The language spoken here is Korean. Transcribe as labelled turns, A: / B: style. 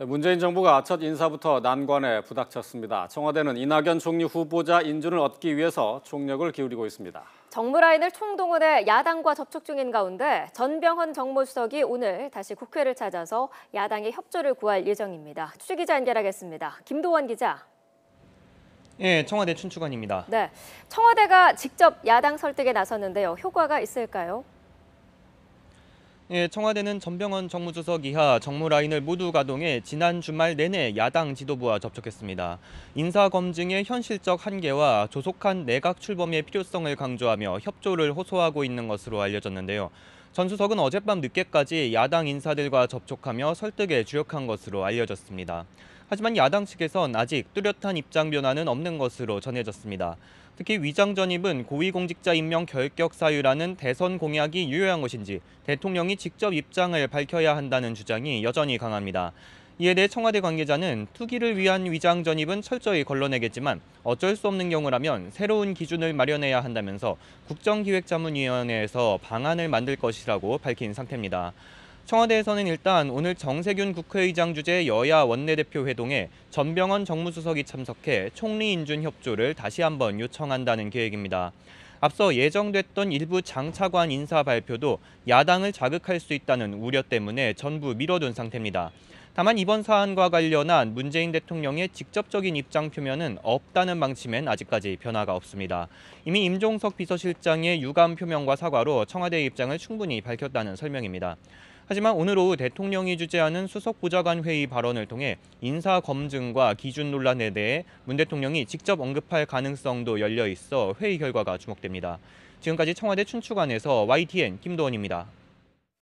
A: 문재인 정부가 첫 인사부터 난관에 부닥쳤습니다. 청와대는 이낙연 총리 후보자 인준을 얻기 위해서 총력을 기울이고 있습니다.
B: 정무 라인을 총동원해 야당과 접촉 중인 가운데 전병헌 정무수석이 오늘 다시 국회를 찾아서 야당의 협조를 구할 예정입니다. 취재기자 연결하겠습니다. 김도원 기자.
C: 예, 청와대 춘추관입니다.
B: 네, 청와대가 직접 야당 설득에 나섰는데요. 효과가 있을까요?
C: 예, 청와대는 전병헌 정무수석 이하 정무 라인을 모두 가동해 지난 주말 내내 야당 지도부와 접촉했습니다. 인사 검증의 현실적 한계와 조속한 내각 출범의 필요성을 강조하며 협조를 호소하고 있는 것으로 알려졌는데요. 전 수석은 어젯밤 늦게까지 야당 인사들과 접촉하며 설득에 주력한 것으로 알려졌습니다. 하지만 야당 측에선 아직 뚜렷한 입장 변화는 없는 것으로 전해졌습니다. 특히 위장 전입은 고위공직자 임명 결격 사유라는 대선 공약이 유효한 것인지 대통령이 직접 입장을 밝혀야 한다는 주장이 여전히 강합니다. 이에 대해 청와대 관계자는 투기를 위한 위장 전입은 철저히 걸러내겠지만 어쩔 수 없는 경우라면 새로운 기준을 마련해야 한다면서 국정기획자문위원회에서 방안을 만들 것이라고 밝힌 상태입니다. 청와대에서는 일단 오늘 정세균 국회의장 주재 여야 원내대표 회동에 전병헌 정무수석이 참석해 총리 인준 협조를 다시 한번 요청한다는 계획입니다. 앞서 예정됐던 일부 장차관 인사 발표도 야당을 자극할 수 있다는 우려 때문에 전부 미뤄둔 상태입니다. 다만 이번 사안과 관련한 문재인 대통령의 직접적인 입장 표명은 없다는 방침엔 아직까지 변화가 없습니다. 이미 임종석 비서실장의 유감 표명과 사과로 청와대의 입장을 충분히 밝혔다는 설명입니다. 하지만 오늘 오후 대통령이 주재하는 수석보좌관 회의 발언을 통해 인사 검증과 기준 논란에 대해 문 대통령이 직접 언급할 가능성도 열려 있어 회의 결과가 주목됩니다. 지금까지 청와대 춘추관에서 YTN 김도원입니다.